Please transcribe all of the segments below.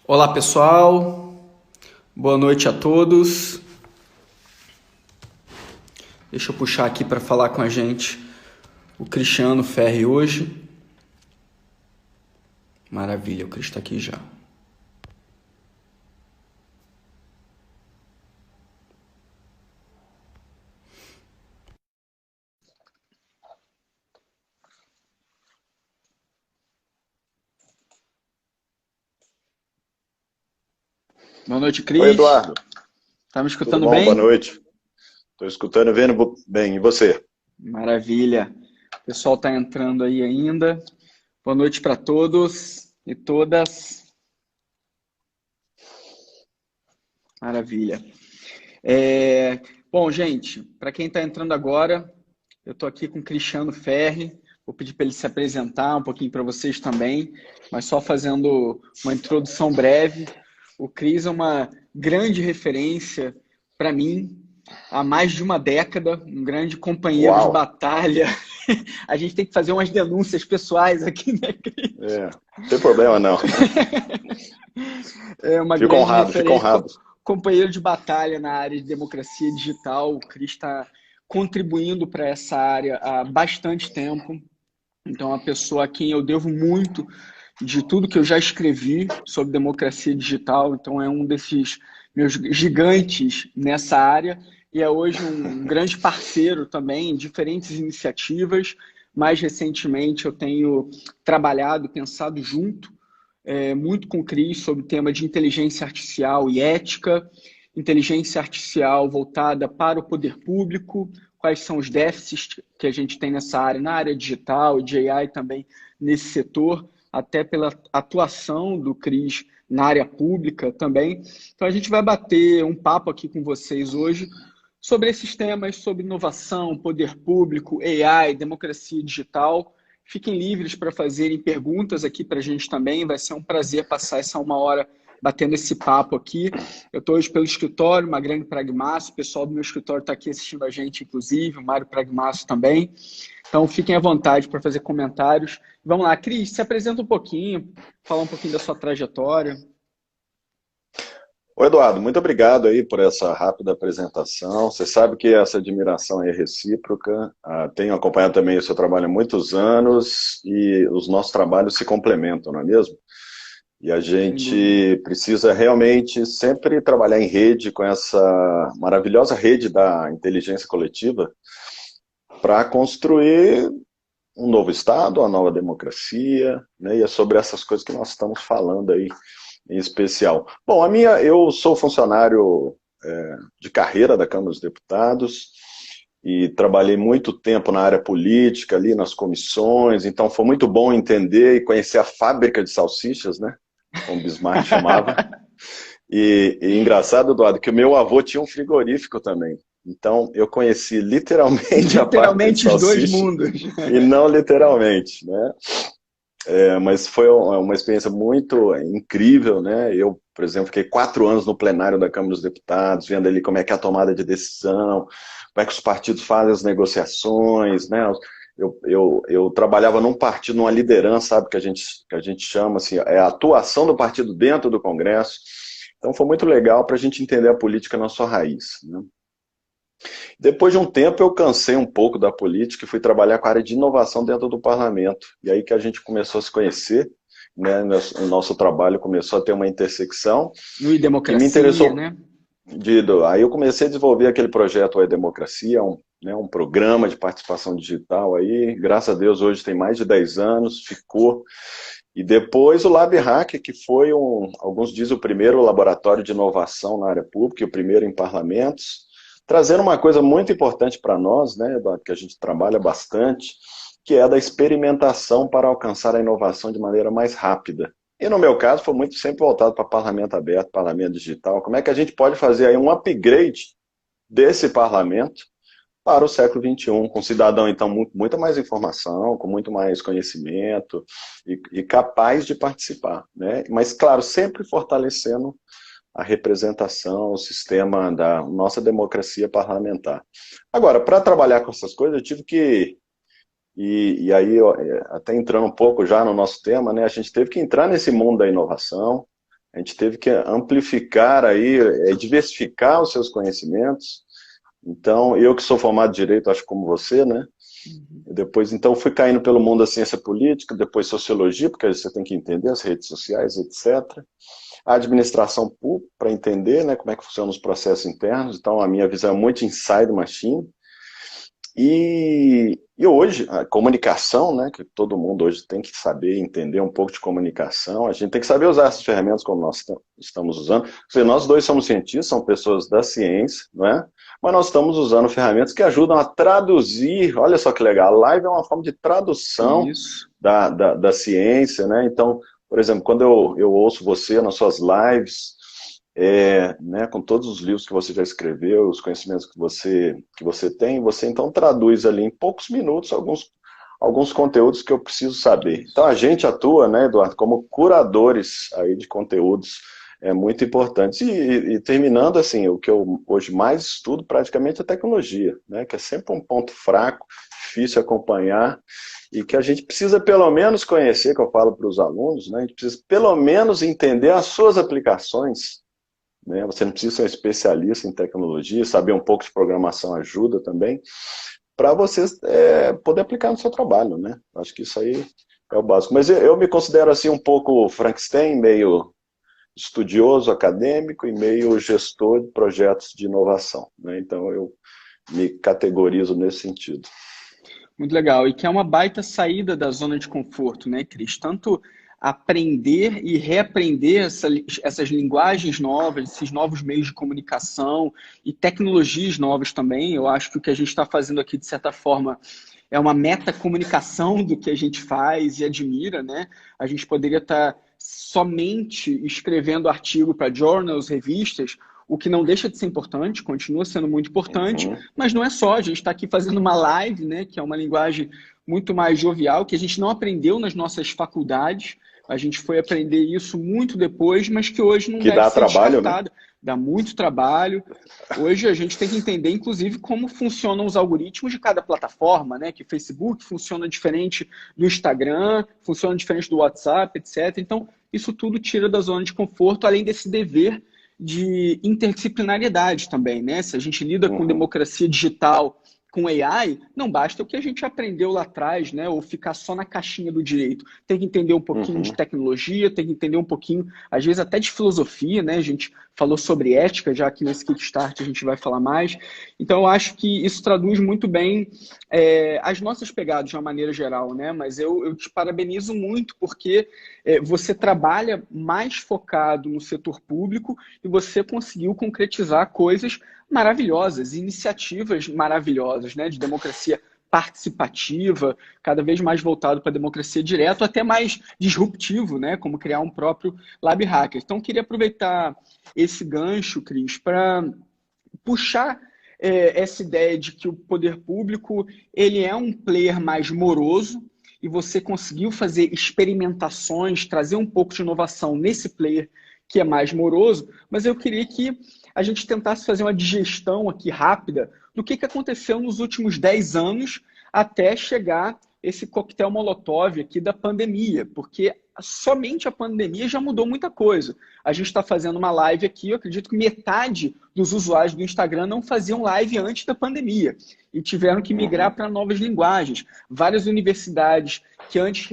Olá pessoal, boa noite a todos. Deixa eu puxar aqui para falar com a gente o Cristiano Ferri hoje. Maravilha, o Cris está aqui já. Boa noite, Oi, Cris. Eduardo. Tá me Tudo escutando bom? Boa bem? noite. Estou escutando e vendo bem. E você? Maravilha. O pessoal está entrando aí ainda. Boa noite para todos e todas. Maravilha. Bom, gente, para quem está entrando agora, eu estou aqui com o Cristiano Ferri. Vou pedir para ele se apresentar um pouquinho para vocês também, mas só fazendo uma introdução breve. O Cris é uma grande referência para mim há mais de uma década, um grande companheiro de Uau! batalha. A gente tem que fazer umas denúncias pessoais aqui, né, Cris? É, não tem problema não. É uma Fico grande honrado, fico referência, honrado. companheiro de batalha na área de democracia digital. O Cris está contribuindo para essa área há bastante tempo. Então, é uma pessoa a quem eu devo muito de tudo que eu já escrevi sobre democracia digital. Então, é um desses meus gigantes nessa área e é hoje um grande parceiro também em diferentes iniciativas. Mais recentemente, eu tenho trabalhado, pensado junto muito com o Cris sobre o tema de inteligência artificial e ética, inteligência artificial voltada para o poder público, quais são os déficits que a gente tem nessa área, na área digital e de AI também nesse setor, até pela atuação do Cris na área pública também. Então a gente vai bater um papo aqui com vocês hoje sobre esses temas, sobre inovação, poder público, AI, democracia digital. Fiquem livres para fazerem perguntas aqui para a gente também. Vai ser um prazer passar essa uma hora batendo esse papo aqui. Eu estou hoje pelo escritório, Magrande Pragmácio. O pessoal do meu escritório está aqui assistindo a gente, inclusive, o Mário Pragmácio também. Então, fiquem à vontade para fazer comentários. Vamos lá, Cris, se apresenta um pouquinho, fala um pouquinho da sua trajetória. Oi, Eduardo, muito obrigado aí por essa rápida apresentação. Você sabe que essa admiração é recíproca. Tenho acompanhado também o seu trabalho há muitos anos e os nossos trabalhos se complementam, não é mesmo? E a Sem dúvida. gente precisa realmente sempre trabalhar em rede com essa maravilhosa rede da inteligência coletiva para construir um novo Estado, uma nova democracia, né? E é sobre essas coisas que nós estamos falando aí, em especial. Bom, eu sou funcionário de carreira da Câmara dos Deputados e trabalhei muito tempo na área política, ali nas comissões, então foi muito bom entender e conhecer a fábrica de salsichas, né? Como Bismarck chamava. E engraçado, Eduardo, que o meu avô tinha um frigorífico também. Então, eu conheci literalmente a fábrica de Literalmente os dois salsicha mundos. e não literalmente, né? Mas foi uma experiência muito incrível, né? Eu, por exemplo, fiquei 4 anos no plenário da Câmara dos Deputados, vendo ali como é que é a tomada de decisão, como é que os partidos fazem as negociações, né? Eu trabalhava num partido, numa liderança, sabe, que a gente chama assim, é a atuação do partido dentro do Congresso. Então foi muito legal para a gente entender a política na sua raiz, né? Depois de um tempo eu cansei um pouco da política e fui trabalhar com a área de inovação dentro do parlamento. E aí que a gente começou a se conhecer, né? O nosso trabalho começou a ter uma intersecção No e que me democracia, interessou. né? Aí eu comecei a desenvolver aquele projeto E-Democracia, um programa de participação digital aí. Graças a Deus hoje tem mais de 10 anos, ficou. E depois o Lab Hack, que foi alguns dizem o primeiro laboratório de inovação na área pública e o primeiro em parlamentos, trazendo uma coisa muito importante para nós, né, Eduardo, que a gente trabalha bastante, que é a da experimentação para alcançar a inovação de maneira mais rápida. E no meu caso foi muito sempre voltado para parlamento aberto, parlamento digital. Como é que a gente pode fazer aí um upgrade desse parlamento para o século XXI, com um cidadão, então, muita mais informação, com muito mais conhecimento e capaz de participar, né? Mas, claro, sempre fortalecendo a representação, o sistema da nossa democracia parlamentar. Agora, para trabalhar com essas coisas, eu tive que, e aí, até entrando um pouco já no nosso tema, né, a gente teve que entrar nesse mundo da inovação, A gente teve que amplificar aí, diversificar os seus conhecimentos. Então, eu que sou formado em Direito, acho como você, né? Depois, então, fui caindo pelo mundo da ciência política, depois sociologia, porque você tem que entender as redes sociais, etc. A administração pública, para entender, né, como é que funcionam os processos internos. Então, a minha visão é muito inside machine. E hoje, a comunicação, né, que todo mundo hoje tem que saber entender um pouco de comunicação, a gente tem que saber usar essas ferramentas como nós estamos usando. Ou seja, nós dois somos cientistas, são pessoas da ciência, não é? Mas nós estamos usando ferramentas que ajudam a traduzir, olha só que legal, a live é uma forma de tradução da ciência, né? Então, por exemplo, quando eu ouço você nas suas lives, né, com todos os livros que você já escreveu, os conhecimentos que você tem, você então traduz ali em poucos minutos alguns conteúdos que eu preciso saber. Então a gente atua, né, Eduardo, como curadores aí de conteúdos muito importantes. E terminando assim, o que eu hoje mais estudo praticamente é tecnologia, né, que é sempre um ponto fraco, difícil acompanhar, e que a gente precisa pelo menos conhecer, que eu falo para os alunos, né, a gente precisa pelo menos entender as suas aplicações. Você não precisa ser um especialista em tecnologia, saber um pouco de programação ajuda também, para você poder aplicar no seu trabalho, né? Acho que isso aí é o básico. Mas eu me considero assim um pouco Frankenstein, meio estudioso, acadêmico e meio gestor de projetos de inovação, né? Então eu me categorizo nesse sentido. Muito legal. E que é uma baita saída da zona de conforto, né, Cris? Tanto aprender e reaprender essas linguagens novas, esses novos meios de comunicação e tecnologias novas também. Eu acho que o que a gente está fazendo aqui, de certa forma, é uma metacomunicação do que a gente faz e admira, né? A gente poderia estar somente escrevendo artigo para journals, revistas, o que não deixa de ser importante, continua sendo muito importante, mas não é só. A gente está aqui fazendo uma live, né, que é uma linguagem muito mais jovial, que a gente não aprendeu nas nossas faculdades. A gente foi aprender isso muito depois, mas que hoje não deve ser descartada. Né? Dá muito trabalho. Hoje a gente tem que entender, inclusive, como funcionam os algoritmos de cada plataforma, né? Que o Facebook funciona diferente do Instagram, funciona diferente do WhatsApp, etc. Então, isso tudo tira da zona de conforto, além desse dever de interdisciplinariedade também, né? Se a gente lida com democracia digital, com AI, não basta o que a gente aprendeu lá atrás, né? Ou ficar só na caixinha do direito. Tem que entender um pouquinho de tecnologia, tem que entender um pouquinho, às vezes até de filosofia, né? A gente falou sobre ética, já aqui nesse Kickstart a gente vai falar mais. Então, eu acho que isso traduz muito bem as nossas pegadas de uma maneira geral, né? Mas eu te parabenizo muito porque você trabalha mais focado no setor público e você conseguiu concretizar coisas maravilhosas, iniciativas maravilhosas, né, de democracia participativa, cada vez mais voltado para a democracia direta, até mais disruptivo, né, como criar um próprio Lab Hacker. Então, queria aproveitar esse gancho, Cris, para puxar essa ideia de que o poder público ele é um player mais moroso e você conseguiu fazer experimentações, trazer um pouco de inovação nesse player que é mais moroso, mas eu queria que a gente tentasse fazer uma digestão aqui rápida do que aconteceu nos últimos 10 anos até chegar esse coquetel molotov aqui da pandemia, porque somente a pandemia já mudou muita coisa. A gente está fazendo uma live aqui, eu acredito que metade dos usuários do Instagram não faziam live antes da pandemia e tiveram que migrar para novas linguagens. Várias universidades que antes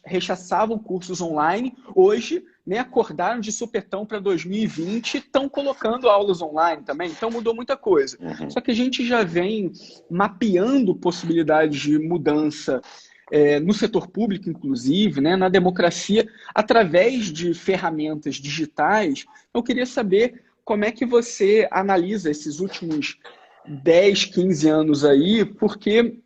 rechaçavam cursos online, hoje acordaram de supetão para 2020 e estão colocando aulas online também. Então mudou muita coisa. Só que a gente já vem mapeando possibilidades de mudança no setor público, inclusive, né, na democracia, através de ferramentas digitais. Eu queria saber como é que você analisa esses últimos 10, 15 anos aí, porque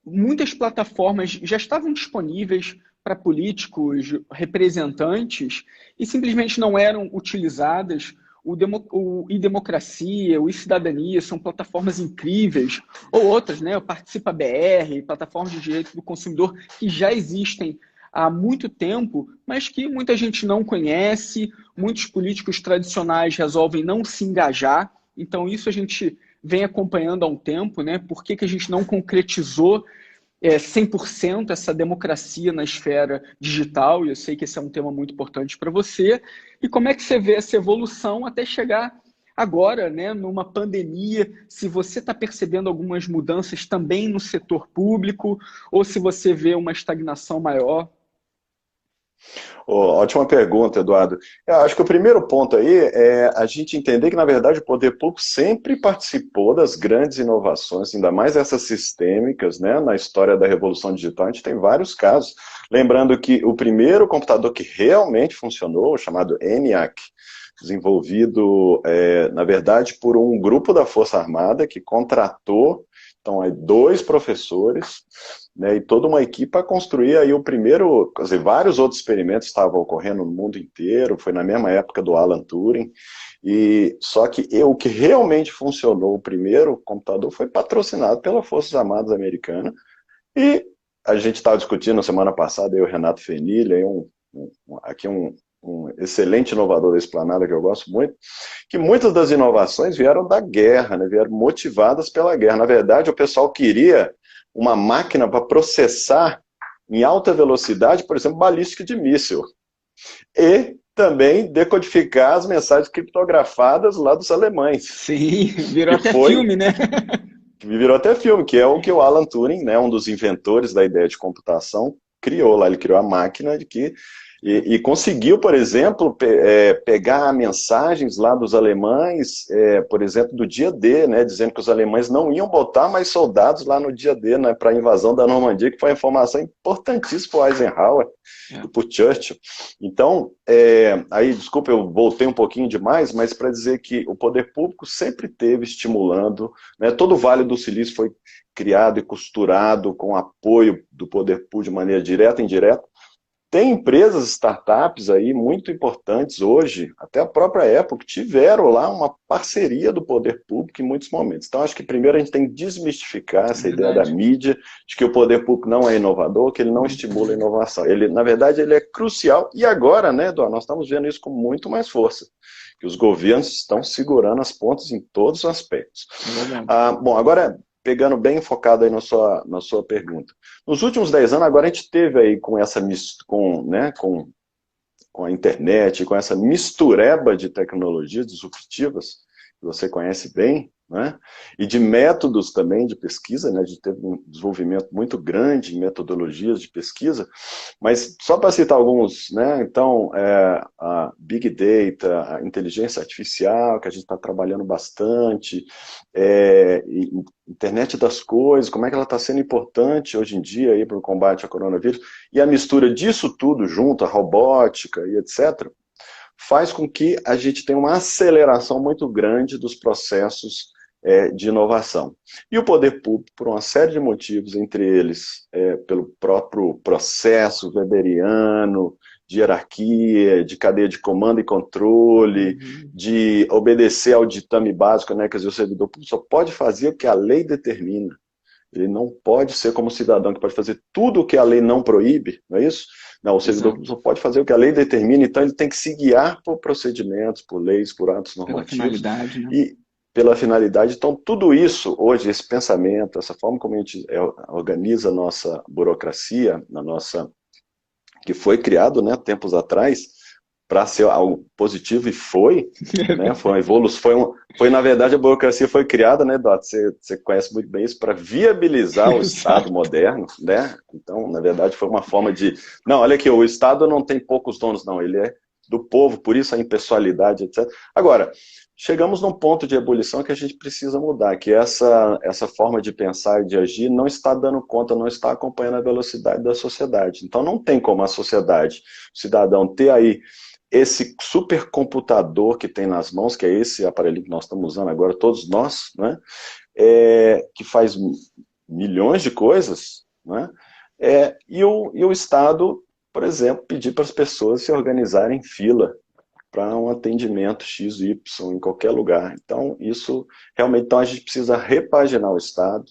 muitas plataformas já estavam disponíveis para políticos, representantes, e simplesmente não eram utilizadas. O e-democracia, o e-cidadania são plataformas incríveis, ou outras, né? O Participa BR, plataformas de direito do consumidor que já existem há muito tempo, mas que muita gente não conhece, muitos políticos tradicionais resolvem não se engajar, então isso a gente vem acompanhando há um tempo, né? Por que a gente não concretizou 100% essa democracia na esfera digital, e eu sei que esse é um tema muito importante para você, e como é que você vê essa evolução até chegar agora, né, numa pandemia, se você está percebendo algumas mudanças também no setor público, ou se você vê uma estagnação maior? Ótima pergunta, Eduardo. Eu acho que o primeiro ponto aí é a gente entender que, na verdade, o poder público sempre participou das grandes inovações, ainda mais essas sistêmicas, né? Na história da Revolução Digital, a gente tem vários casos. Lembrando que o primeiro computador que realmente funcionou, chamado ENIAC, desenvolvido, na verdade, por um grupo da Força Armada que contratou, então, aí, 2 professores, né, e toda uma equipe para construir aí o primeiro, quer dizer, vários outros experimentos estavam ocorrendo no mundo inteiro, foi na mesma época do Alan Turing, e só que o que realmente funcionou, o primeiro computador, foi patrocinado pelas Forças Armadas Americanas, e a gente estava discutindo na semana passada, eu e o Renato Fenilha, aqui um excelente inovador da Esplanada, que eu gosto muito, que muitas das inovações vieram da guerra, né, vieram motivadas pela guerra. Na verdade, o pessoal queria uma máquina para processar em alta velocidade, por exemplo, balística de míssil. E também decodificar as mensagens criptografadas lá dos alemães. Sim, virou até filme, né? Que virou até filme, que é o que o Alan Turing, né, um dos inventores da ideia de computação, criou lá. Ele criou a máquina de que e conseguiu, por exemplo, pegar mensagens lá dos alemães, por exemplo, do dia D, né, dizendo que os alemães não iam botar mais soldados lá no dia D, né, para a invasão da Normandia, que foi uma informação importantíssima para o Eisenhower e para o Churchill. Então, aí, desculpa, eu voltei um pouquinho demais, mas para dizer que o poder público sempre teve estimulando, né, todo o Vale do Silício foi criado e costurado com apoio do poder público de maneira direta e indireta. Tem empresas, startups aí muito importantes hoje, até a própria Apple, que tiveram lá uma parceria do poder público em muitos momentos. Então, acho que primeiro a gente tem que desmistificar essa ideia da mídia, de que o poder público não é inovador, que ele não estimula a inovação. Ele, na verdade, ele é crucial. E agora, né, Eduardo, nós estamos vendo isso com muito mais força, que os governos estão segurando as pontas em todos os aspectos. Bom, agora, pegando bem focado aí na sua pergunta. Nos últimos 10 anos, agora a gente teve aí com a internet, com essa mistureba de tecnologias disruptivas, que você conhece bem, né? E de métodos também de pesquisa, né? A gente teve um desenvolvimento muito grande em metodologias de pesquisa, mas só para citar alguns, né? Então, a Big Data, a inteligência artificial, que a gente está trabalhando bastante, internet das coisas, como é que ela está sendo importante hoje em dia para o combate ao coronavírus, e a mistura disso tudo junto, a robótica e etc., faz com que a gente tenha uma aceleração muito grande dos processos de inovação. E o poder público, por uma série de motivos, entre eles, pelo próprio processo weberiano, de hierarquia, de cadeia de comando e controle, de obedecer ao ditame básico, né? Quer dizer, o servidor público só pode fazer o que a lei determina. Ele não pode ser como cidadão que pode fazer tudo o que a lei não proíbe, não é isso? Não, o servidor público só pode fazer o que a lei determina, então ele tem que se guiar por procedimentos, por leis, por atos normativos. Pela finalidade, né? E pela finalidade. Então, tudo isso, hoje, esse pensamento, essa forma como a gente organiza a nossa burocracia, que foi criado, né, tempos atrás, para ser algo positivo, e foi, né, foi uma evolução, na verdade, a burocracia foi criada, né, Eduardo, você conhece muito bem isso, para viabilizar o Estado moderno, né, então, na verdade, foi uma forma de, não, olha aqui, o Estado não tem poucos donos, não, ele é do povo, por isso a impessoalidade, etc. Agora, chegamos num ponto de ebulição que a gente precisa mudar, que essa forma de pensar e de agir não está dando conta, não está acompanhando a velocidade da sociedade. Então não tem como a sociedade, o cidadão, ter aí esse supercomputador que tem nas mãos, que é esse aparelho que nós estamos usando agora, todos nós, né, que faz milhões de coisas, né, e o Estado, por exemplo, pedir para as pessoas se organizarem em fila para um atendimento XY em qualquer lugar. Então, isso realmente, então a gente precisa repaginar o Estado,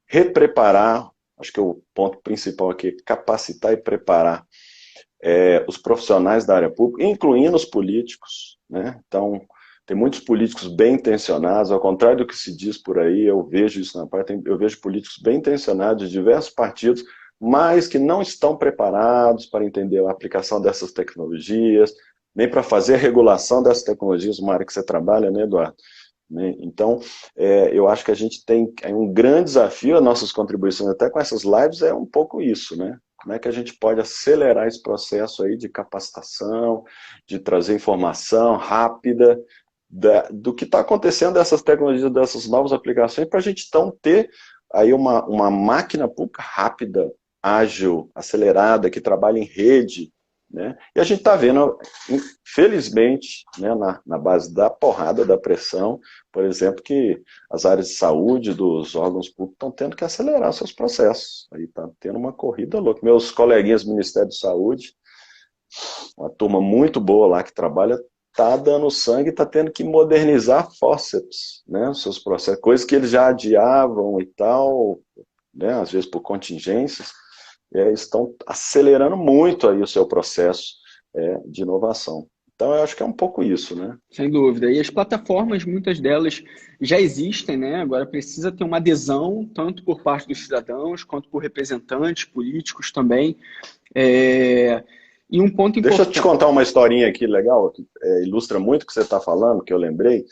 repreparar, acho que o ponto principal aqui é capacitar e preparar os profissionais da área pública, incluindo os políticos, né? Então, Tem muitos políticos bem intencionados, ao contrário do que se diz por aí, eu vejo isso na parte, eu vejo políticos bem intencionados de diversos partidos, mas que não estão preparados para entender a aplicação dessas tecnologias, nem para fazer a regulação dessas tecnologias, uma área que você trabalha, né, Eduardo? Né? Então, eu acho que a gente tem um grande desafio, as nossas contribuições até com essas lives é um pouco isso, né? Como é que a gente pode acelerar esse processo aí de capacitação, de trazer informação rápida do que está acontecendo dessas tecnologias, dessas novas aplicações, para a gente então ter aí uma máquina pública rápida, ágil, acelerada, que trabalha em rede, né? E a gente está vendo, infelizmente, né, na base da porrada, da pressão, por exemplo, que as áreas de saúde dos órgãos públicos estão tendo que acelerar seus processos. Aí está tendo uma corrida louca. Meus coleguinhas do Ministério de Saúde, uma turma muito boa lá que trabalha, está dando sangue, está tendo que modernizar fórceps, né, os seus processos, coisas que eles já adiavam e tal, né, às vezes por contingências, estão acelerando muito aí o seu processo de inovação. Então, eu acho que é um pouco isso, né? Sem dúvida. E as plataformas, muitas delas já existem, né? Agora precisa ter uma adesão, tanto por parte dos cidadãos, quanto por representantes políticos também. E um ponto Deixa eu te importante. contar uma historinha aqui legal, que ilustra muito o que você está falando, que eu lembrei.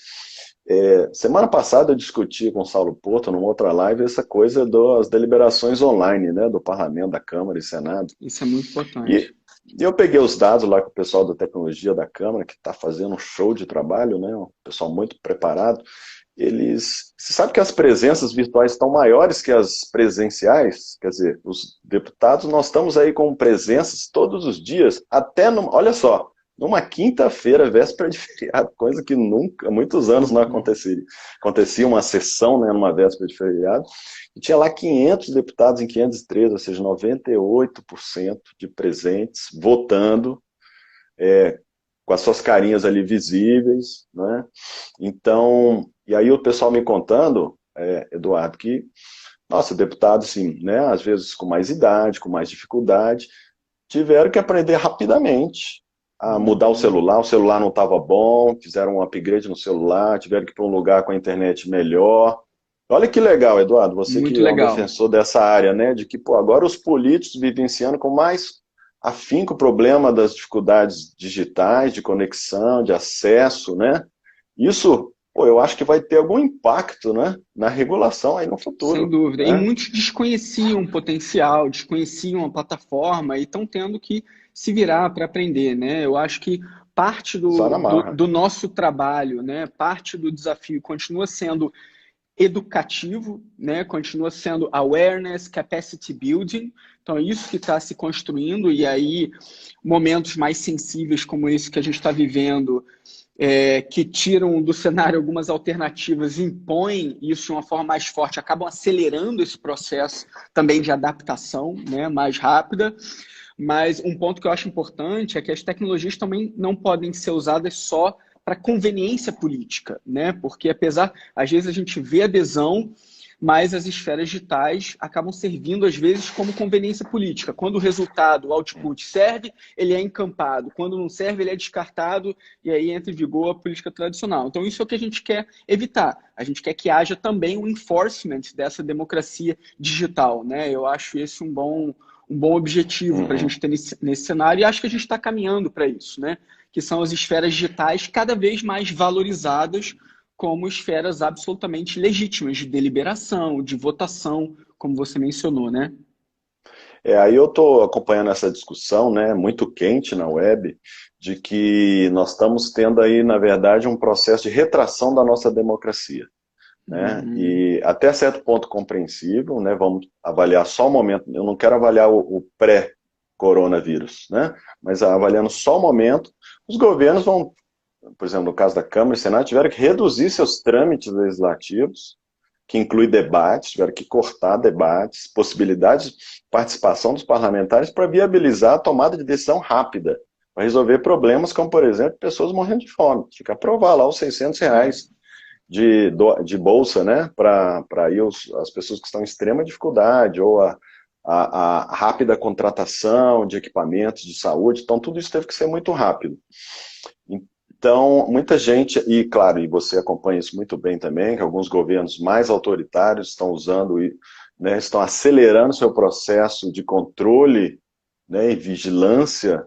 Semana passada eu discuti com o Saulo Porto, numa outra live, essa coisa das deliberações online, né, do Parlamento, da Câmara e Senado. Isso é muito importante. E eu peguei os dados lá com o pessoal da tecnologia da Câmara, que está fazendo um show de trabalho, né, um pessoal muito preparado. Você sabe que as presenças virtuais estão maiores que as presenciais? Quer dizer, os deputados, nós estamos aí com presenças todos os dias, olha só, numa quinta-feira, véspera de feriado, coisa que nunca, há muitos anos não acontecia. Acontecia uma sessão, né, numa véspera de feriado, e tinha lá 500 deputados em 513, ou seja, 98% de presentes, votando, com as suas carinhas ali visíveis, né? Então, e aí o pessoal me contando, Eduardo, que, nossa, deputados, assim, né, às vezes com mais idade, com mais dificuldade, tiveram que aprender rapidamente a mudar o celular não estava bom, fizeram um upgrade no celular, tiveram que ir para um lugar com a internet melhor. Olha que legal, Eduardo, você Muito que é um legal. defensor dessa área, né, de que, pô, agora os políticos vivenciando com mais afinco o problema das dificuldades digitais, de conexão, de acesso, né? Isso, pô, eu acho que vai ter algum impacto, né, na regulação aí no futuro. Sem dúvida. Né? E muitos desconheciam o potencial, desconheciam a plataforma e estão tendo que se virar para aprender, né? Eu acho que parte Só na marra. do nosso trabalho, né, parte do desafio continua sendo educativo, né? Continua sendo awareness, capacity building. Então, é isso que está se construindo, e aí momentos mais sensíveis como esse que a gente está vivendo, que tiram do cenário algumas alternativas, impõem isso de uma forma mais forte, acabam acelerando esse processo também de adaptação, né, mais rápida. Mas um ponto que eu acho importante é que as tecnologias também não podem ser usadas só para conveniência política, né? Porque apesar, às vezes a gente vê adesão, mas as esferas digitais acabam servindo às vezes como conveniência política. Quando o resultado, o output serve, ele é encampado. Quando não serve, ele é descartado e aí entra em vigor a política tradicional. Então isso é o que a gente quer evitar. A gente quer que haja também um enforcement dessa democracia digital, né? Eu acho esse um bom objetivo para a gente ter nesse cenário, e acho que a gente está caminhando para isso, né? Que são as esferas digitais cada vez mais valorizadas como esferas absolutamente legítimas de deliberação, de votação, como você mencionou, né? Aí eu estou acompanhando essa discussão, né, muito quente na web, de que nós estamos tendo aí, na verdade, um processo de retração da nossa democracia. Né? E até certo ponto compreensível, né? Vamos avaliar só o momento, eu não quero avaliar o pré-coronavírus, né? Mas avaliando só o momento, os governos vão, por exemplo, no caso da Câmara e Senado, tiveram que reduzir seus trâmites legislativos, que inclui debates, tiveram que cortar debates, possibilidades de participação dos parlamentares para viabilizar a tomada de decisão rápida, para resolver problemas como, por exemplo, pessoas morrendo de fome. Tinha que aprovar lá os R$ 600 de bolsa, né, para as pessoas que estão em extrema dificuldade, ou a rápida contratação de equipamentos de saúde. Então, tudo isso teve que ser muito rápido. Então, muita gente, e claro, e você acompanha isso muito bem também, que alguns governos mais autoritários estão usando, né, estão acelerando seu processo de controle, né, e vigilância.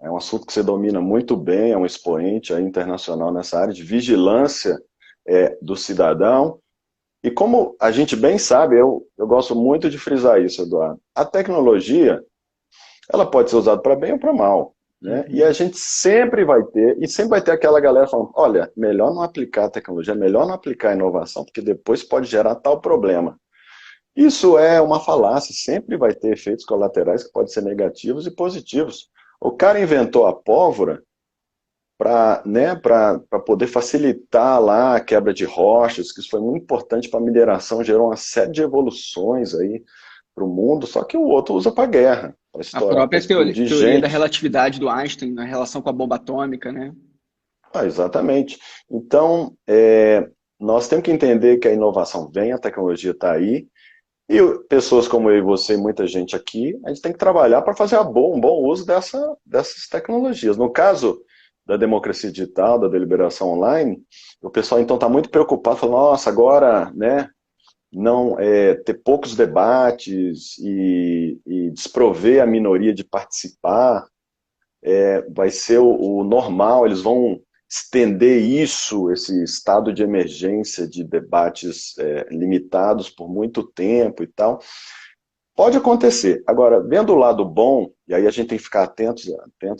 É um assunto que você domina muito bem, é um expoente aí internacional nessa área de vigilância do cidadão. E como a gente bem sabe, eu gosto muito de frisar isso, Eduardo, a tecnologia, ela pode ser usada para bem ou para mal, né? E a gente sempre vai ter, e sempre vai ter aquela galera falando, olha, melhor não aplicar a tecnologia, melhor não aplicar a inovação, porque depois pode gerar tal problema. Isso é uma falácia, sempre vai ter efeitos colaterais que podem ser negativos e positivos. O cara inventou a pólvora para, né, para poder facilitar lá a quebra de rochas, que isso foi muito importante para a mineração, gerou uma série de evoluções aí para o mundo, só que o outro usa para guerra, para A estourar, para própria explodir teoria da gente. relatividade do Einstein na relação com a bomba atômica, né? Exatamente. Então, nós temos que entender que a inovação vem, a tecnologia está aí, e pessoas como eu e você e muita gente aqui, a gente tem que trabalhar para fazer um bom uso dessas tecnologias. No caso da democracia digital, da deliberação online, o pessoal então está muito preocupado, falando, nossa, agora, né, não ter poucos debates e desprover a minoria de participar, vai ser o normal, eles vão estender isso, esse estado de emergência de debates limitados por muito tempo e tal. Pode acontecer. Agora, vendo o lado bom, e aí a gente tem que ficar atentos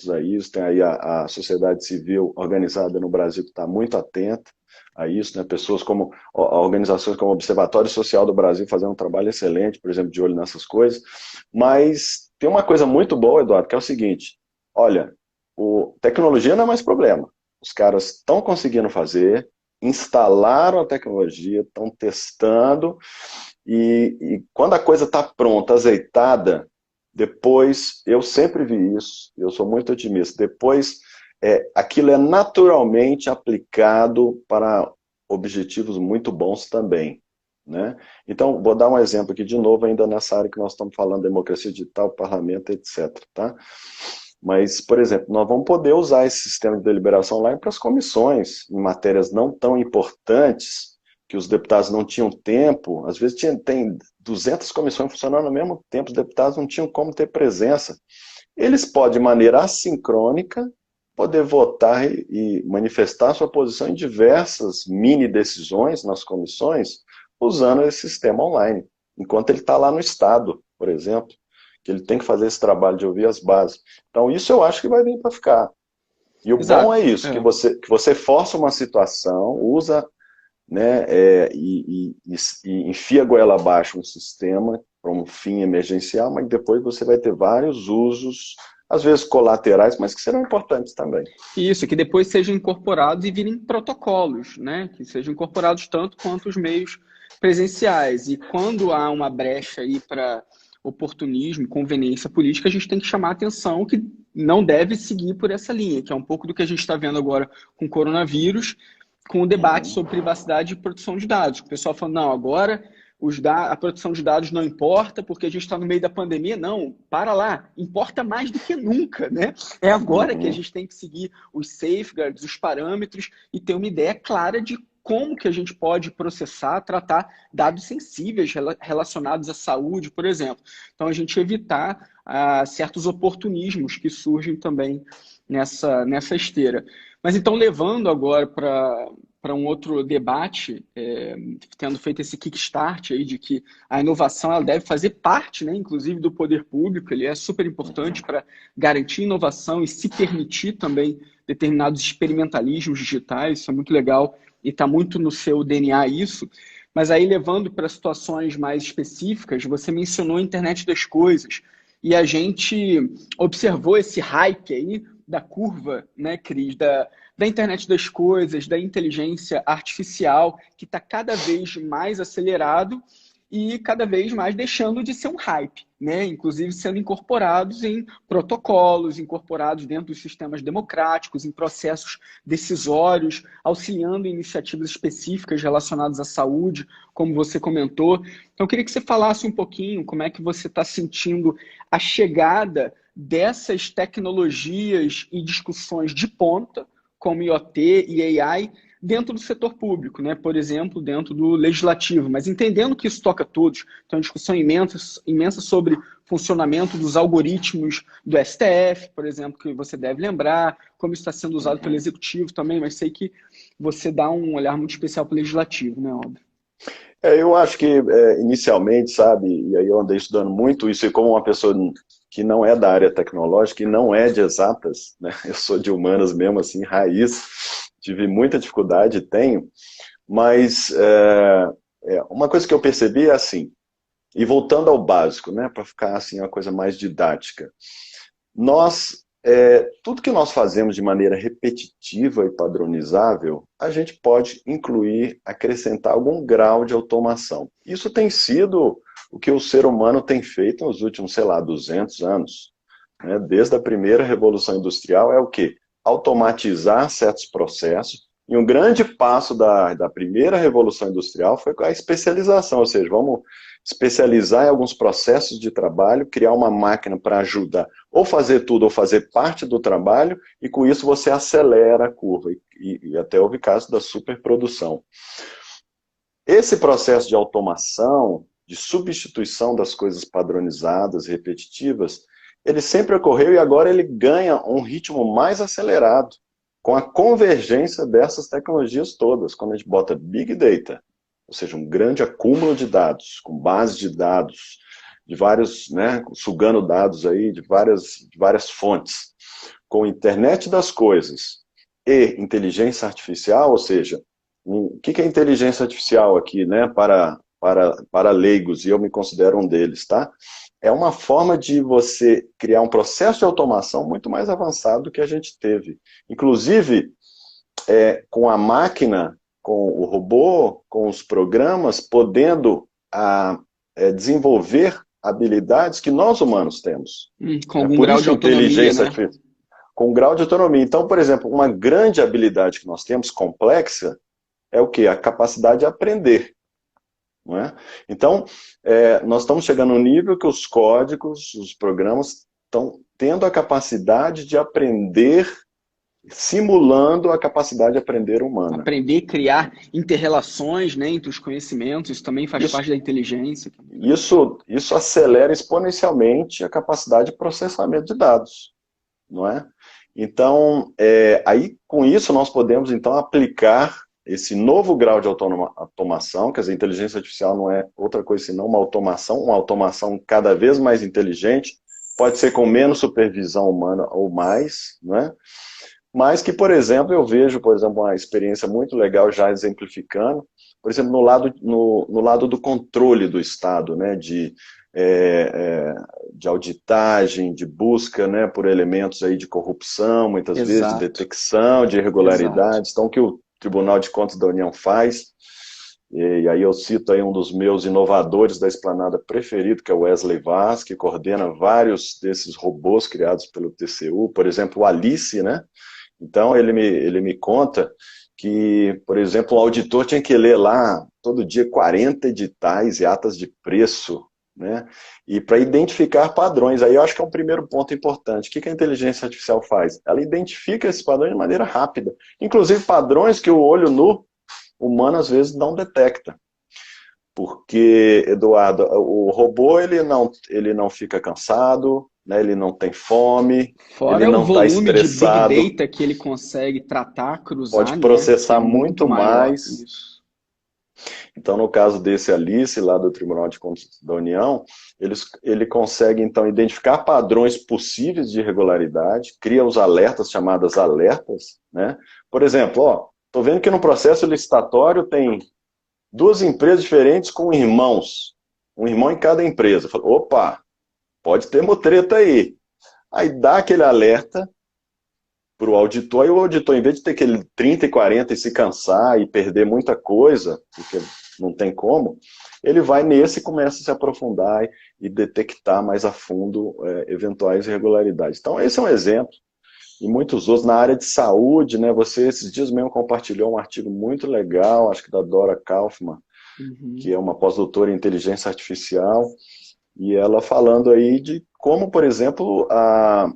a isso, tem aí a sociedade civil organizada no Brasil que está muito atenta a isso, né? Pessoas como, organizações como o Observatório Social do Brasil fazendo um trabalho excelente, por exemplo, de olho nessas coisas, mas tem uma coisa muito boa, Eduardo, que é o seguinte, olha, tecnologia não é mais problema, os caras estão conseguindo fazer, instalaram a tecnologia, estão testando, e quando a coisa está pronta, azeitada, depois, eu sempre vi isso, eu sou muito otimista, depois aquilo é naturalmente aplicado para objetivos muito bons também, né? Então, vou dar um exemplo aqui de novo, ainda nessa área que nós estamos falando, democracia digital, parlamento, etc. Tá? Mas, por exemplo, nós vamos poder usar esse sistema de deliberação online para as comissões, em matérias não tão importantes, que os deputados não tinham tempo, às vezes tem 200 comissões funcionando ao mesmo tempo, os deputados não tinham como ter presença. Eles podem, de maneira assincrônica, poder votar e manifestar sua posição em diversas mini decisões nas comissões, usando esse sistema online, enquanto ele está lá no Estado, por exemplo, que ele tem que fazer esse trabalho de ouvir as bases. Então, isso eu acho que vai vir para ficar. E o bom é isso, que você força uma situação, usa, né, e enfia a goela abaixo um sistema para um fim emergencial, mas depois você vai ter vários usos, às vezes colaterais, mas que serão importantes também. Isso, que depois sejam incorporados e virem protocolos, né? Que sejam incorporados tanto quanto os meios presenciais. E quando há uma brecha aí para oportunismo, conveniência política, a gente tem que chamar a atenção que não deve seguir por essa linha, que é um pouco do que a gente está vendo agora com o coronavírus, com o debate sobre privacidade e proteção de dados. O pessoal falando, não, agora a produção de dados não importa porque a gente está no meio da pandemia. Não, para lá, importa mais do que nunca, né? É agora que a gente tem que seguir os safeguards, os parâmetros e ter uma ideia clara de como que a gente pode processar, tratar dados sensíveis relacionados à saúde, por exemplo. Então, a gente evitar certos oportunismos que surgem também nessa esteira. Mas então, levando agora para um outro debate, tendo feito esse kickstart aí de que a inovação ela deve fazer parte, né, inclusive, do poder público, ele é super importante para garantir inovação e se permitir também determinados experimentalismos digitais, isso é muito legal e está muito no seu DNA isso. Mas aí, levando para situações mais específicas, você mencionou a internet das coisas, e a gente observou esse hype aí da curva, né, Cris, da internet das coisas, da inteligência artificial, que está cada vez mais acelerado e cada vez mais deixando de ser um hype, né? Inclusive sendo incorporados em protocolos, incorporados dentro dos sistemas democráticos, em processos decisórios, auxiliando em iniciativas específicas relacionadas à saúde, como você comentou. Então, eu queria que você falasse um pouquinho como é que você está sentindo a chegada dessas tecnologias e discussões de ponta, como IoT e AI dentro do setor público, né? Por exemplo, dentro do legislativo, mas entendendo que isso toca a todos. Então, uma discussão imensa sobre funcionamento dos algoritmos do STF, por exemplo, que você deve lembrar, como isso está sendo usado pelo executivo também, mas sei que você dá um olhar muito especial para o legislativo, né, óbvio. Eu acho que inicialmente, sabe, e aí eu andei estudando muito isso, e como uma pessoa que não é da área tecnológica e não é de exatas, né, eu sou de humanas mesmo, assim, raiz, tive muita dificuldade, tenho, mas uma coisa que eu percebi é assim, e voltando ao básico, né, para ficar assim uma coisa mais didática, tudo que nós fazemos de maneira repetitiva e padronizável, a gente pode incluir, acrescentar algum grau de automação. Isso tem sido o que o ser humano tem feito nos últimos, sei lá, 200 anos. Né? Desde a primeira Revolução Industrial é o quê? Automatizar certos processos. E um grande passo da primeira Revolução Industrial foi a especialização, ou seja, vamos especializar em alguns processos de trabalho, criar uma máquina para ajudar, ou fazer tudo, ou fazer parte do trabalho, e com isso você acelera a curva, e até houve caso da superprodução. Esse processo de automação, de substituição das coisas padronizadas, repetitivas, ele sempre ocorreu e agora ele ganha um ritmo mais acelerado, com a convergência dessas tecnologias todas, quando a gente bota Big Data, ou seja, um grande acúmulo de dados, com base de dados, de vários, né, sugando dados aí de várias fontes, com internet das coisas e inteligência artificial, ou seja, o que é inteligência artificial aqui, né, para leigos, e eu me considero um deles, tá? É uma forma de você criar um processo de automação muito mais avançado do que a gente teve. Inclusive, com a máquina, com o robô, com os programas, podendo desenvolver habilidades que nós humanos temos. Com algum grau de autonomia, né? Com grau de autonomia. Então, por exemplo, uma grande habilidade que nós temos, complexa, é o quê? A capacidade de aprender. Não é? Então, nós estamos chegando no nível que os códigos, os programas, estão tendo a capacidade de aprender, simulando a capacidade de aprender humana. Aprender, criar inter-relações, né, entre os conhecimentos, isso também faz parte da inteligência. Isso acelera exponencialmente a capacidade de processamento de dados, não é? Então, aí com isso nós podemos então aplicar esse novo grau de automação, quer dizer, a inteligência artificial não é outra coisa senão uma automação cada vez mais inteligente, pode ser com menos supervisão humana ou mais, né? Mas que, por exemplo, eu vejo, por exemplo, uma experiência muito legal já exemplificando, por exemplo, no lado do controle do Estado, né, de auditagem, de busca, né, por elementos aí de corrupção, muitas vezes, de detecção, de irregularidades. Então, o que o Tribunal de Contas da União faz, e aí eu cito aí um dos meus inovadores da esplanada preferido, que é o Wesley Vaz, que coordena vários desses robôs criados pelo TCU, por exemplo, o Alice, né? Então, ele me conta que, por exemplo, o auditor tinha que ler lá, todo dia, 40 editais e atas de preço, né? E para identificar padrões. Aí eu acho que é um primeiro ponto importante. O que a inteligência artificial faz? Ela identifica esses padrões de maneira rápida. Inclusive padrões que o olho nu humano às vezes não detecta. Porque, Eduardo, o robô ele não fica cansado, né, ele não tem fome, fora ele não o volume está estressado, de Big Data que ele consegue tratar, cruzar, pode processar, né, muito maior, mais. isso. Então, no caso desse Alice, lá do Tribunal de Contas da União, ele consegue, então, identificar padrões possíveis de irregularidade, cria os alertas, chamadas alertas, né? Por exemplo, estou vendo que no processo licitatório tem duas empresas diferentes com irmãos, um irmão em cada empresa. Falo, opa, pode ter mutreta aí. Aí dá aquele alerta para o auditor, e o auditor, em vez de ter aquele 30 e 40 e se cansar e perder muita coisa, porque não tem como, ele vai nesse e começa a se aprofundar e detectar mais a fundo eventuais irregularidades. Então, esse é um exemplo. E muitos outros na área de saúde, né? Você esses dias mesmo compartilhou um artigo muito legal, acho que da Dora Kaufmann, que é uma pós-doutora em inteligência artificial, e ela falando aí de como, por exemplo, a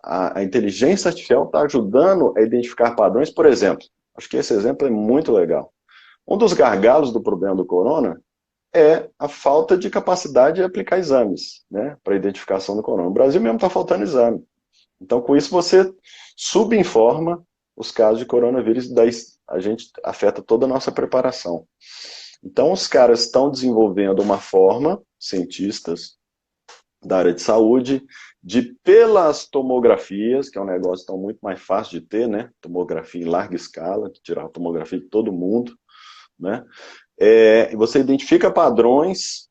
a inteligência artificial está ajudando a identificar padrões. Por exemplo, acho que esse exemplo é muito legal. Um dos gargalos do problema do corona é a falta de capacidade de aplicar exames, né, para identificação do corona. No Brasil mesmo está faltando exame. Então, com isso, você subinforma os casos de coronavírus, e daí a gente afeta toda a nossa preparação. Então, os caras estão desenvolvendo uma forma, cientistas da área de saúde, de pelas tomografias, que é um negócio tão muito mais fácil de ter, né? Tomografia em larga escala, tirar a tomografia de todo mundo, né? Você identifica padrões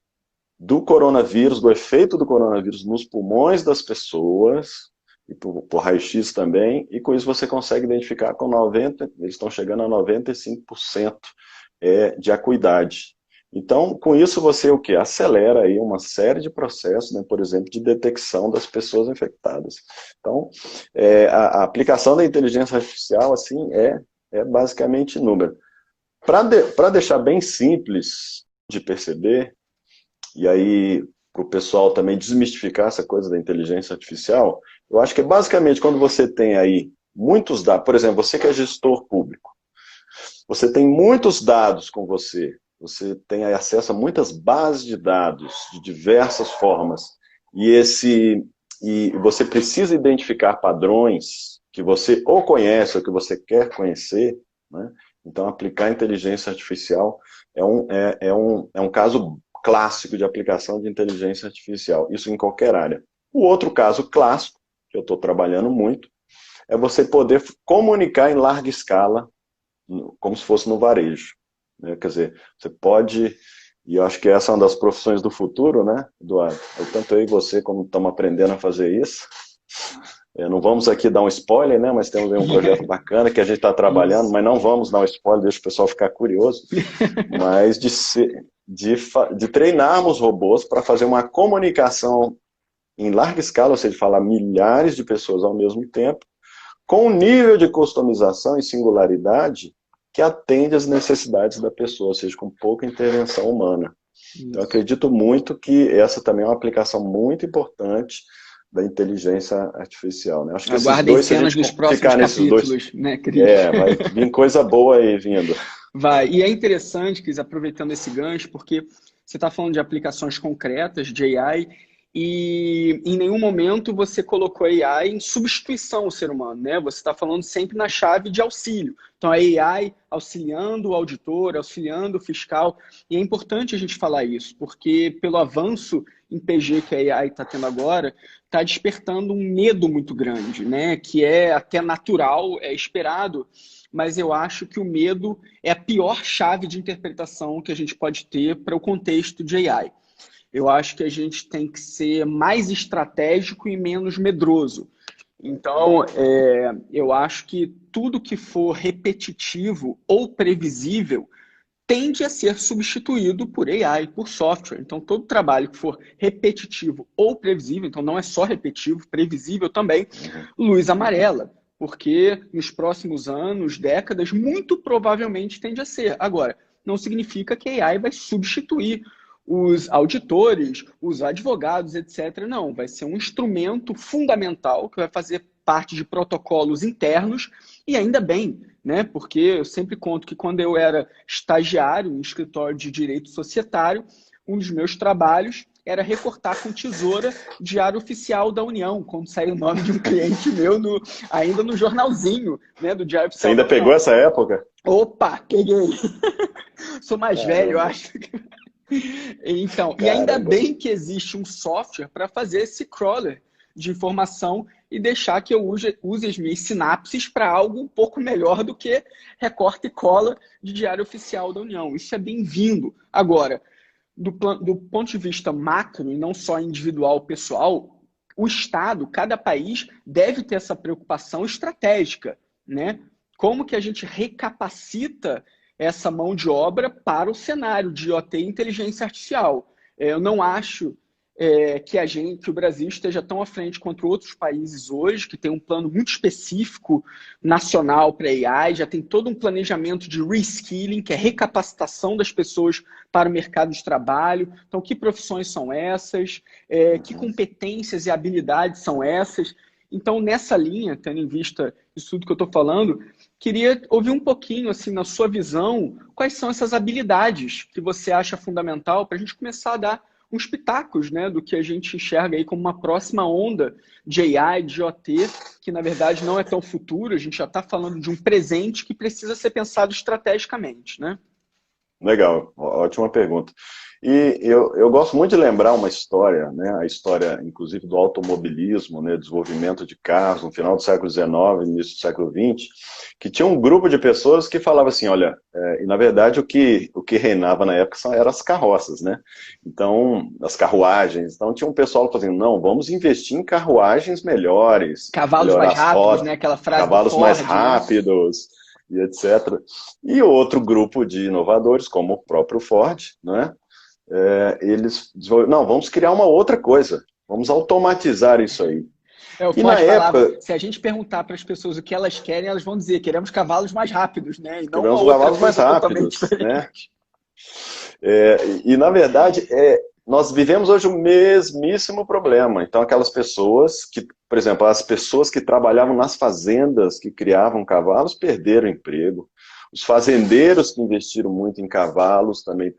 do coronavírus, do efeito do coronavírus nos pulmões das pessoas, e por raio-x também, e com isso você consegue identificar com 90%, eles estão chegando a 95% de acuidade. Então, com isso você o quê? Acelera aí uma série de processos, né, por exemplo, de detecção das pessoas infectadas. Então, a aplicação da inteligência artificial, assim, é basicamente número. Para deixar bem simples de perceber, e aí para o pessoal também desmistificar essa coisa da inteligência artificial, eu acho que é basicamente quando você tem aí muitos dados, por exemplo, você que é gestor público, você tem muitos dados com você, você tem acesso a muitas bases de dados de diversas formas, e você precisa identificar padrões que você ou conhece ou que você quer conhecer, né? Então, aplicar inteligência artificial é um caso clássico de aplicação de inteligência artificial, isso em qualquer área. O outro caso clássico, que eu estou trabalhando muito, é você poder comunicar em larga escala, como se fosse no varejo, né? Quer dizer, você pode, e eu acho que essa é uma das profissões do futuro, né, Eduardo? Tanto eu e você, como estamos aprendendo a fazer isso. Não vamos aqui dar um spoiler, né, mas temos aí um projeto bacana que a gente está trabalhando, mas não vamos dar um spoiler, deixa o pessoal ficar curioso, mas de treinarmos robôs para fazer uma comunicação em larga escala, ou seja, falar milhares de pessoas ao mesmo tempo, com um nível de customização e singularidade que atende às necessidades da pessoa, ou seja, com pouca intervenção humana. Então, eu acredito muito que essa também é uma aplicação muito importante da inteligência artificial, né? Acho que aguardem cenas dos próximos capítulos, né, Cris? Vai vir coisa boa aí vindo. Vai, e é interessante, Cris, aproveitando esse gancho, porque você está falando de aplicações concretas de AI, e em nenhum momento você colocou a AI em substituição ao ser humano, né? Você está falando sempre na chave de auxílio. Então, a AI auxiliando o auditor, auxiliando o fiscal. E é importante a gente falar isso, porque pelo avanço em PG que a AI está tendo agora, está despertando um medo muito grande, né? Que é até natural, é esperado, mas eu acho que o medo é a pior chave de interpretação que a gente pode ter para o contexto de AI. Eu acho que a gente tem que ser mais estratégico e menos medroso. Então, eu acho que tudo que for repetitivo ou previsível tende a ser substituído por AI, por software. Então, todo trabalho que for repetitivo ou previsível, então não é só repetitivo, previsível também, luz amarela, porque nos próximos anos, décadas, muito provavelmente tende a ser. Agora, não significa que a AI vai substituir os auditores, os advogados, etc. Não, vai ser um instrumento fundamental que vai fazer parte de protocolos internos, e ainda bem, né? Porque eu sempre conto que quando eu era estagiário em escritório de direito societário, um dos meus trabalhos era recortar com tesoura Diário Oficial da União, quando saiu o nome de um cliente meu ainda no jornalzinho, né, do Diário Oficial. Você ainda pegou essa época? Opa, peguei! Sou mais velho, eu acho. Então, e ainda bem que existe um software para fazer esse crawler de informação e deixar que eu use as minhas sinapses para algo um pouco melhor do que recorta e cola de Diário Oficial da União. Isso é bem-vindo. Agora, do ponto de vista macro e não só individual, pessoal, o Estado, cada país, deve ter essa preocupação estratégica, né? Como que a gente recapacita essa mão de obra para o cenário de IoT e inteligência artificial? Eu não acho que o Brasil esteja tão à frente quanto outros países hoje, que tem um plano muito específico nacional para AI, já tem todo um planejamento de reskilling, que é recapacitação das pessoas para o mercado de trabalho. Então, que profissões são essas? Que competências e habilidades são essas? Então, nessa linha, tendo em vista isso tudo que eu estou falando, queria ouvir um pouquinho, assim, na sua visão, quais são essas habilidades que você acha fundamental para a gente começar a dar uns pitacos, né, do que a gente enxerga aí como uma próxima onda de AI, de IoT, que na verdade não é tão futuro, a gente já está falando de um presente que precisa ser pensado estrategicamente, né? Legal, ótima pergunta. E eu gosto muito de lembrar uma história, né, a história, inclusive, do automobilismo, né, desenvolvimento de carros no final do século XIX, início do século XX, que tinha um grupo de pessoas que falava assim, olha, e na verdade o que reinava na época eram as carroças, né? Então, as carruagens. Então tinha um pessoal fazendo, não, vamos investir em carruagens melhores, Cavalos melhorar mais as rápidos, rodas, né? Aquela frase do cavalos mais Ford, né? rápidos, e etc. E outro grupo de inovadores, como o próprio Ford, né? Eles desenvolveram, não, vamos criar uma outra coisa, vamos automatizar isso aí. O E na Ford falava, época, se a gente perguntar para as pessoas o que elas querem, elas vão dizer, queremos cavalos mais rápidos, né? E não uma queremos outra cavalos mais coisa totalmente rápidos, né? diferente. Na verdade, nós vivemos hoje o mesmíssimo problema. Então, aquelas pessoas que, por exemplo, as pessoas que trabalhavam nas fazendas que criavam cavalos perderam emprego. Os fazendeiros que investiram muito em cavalos também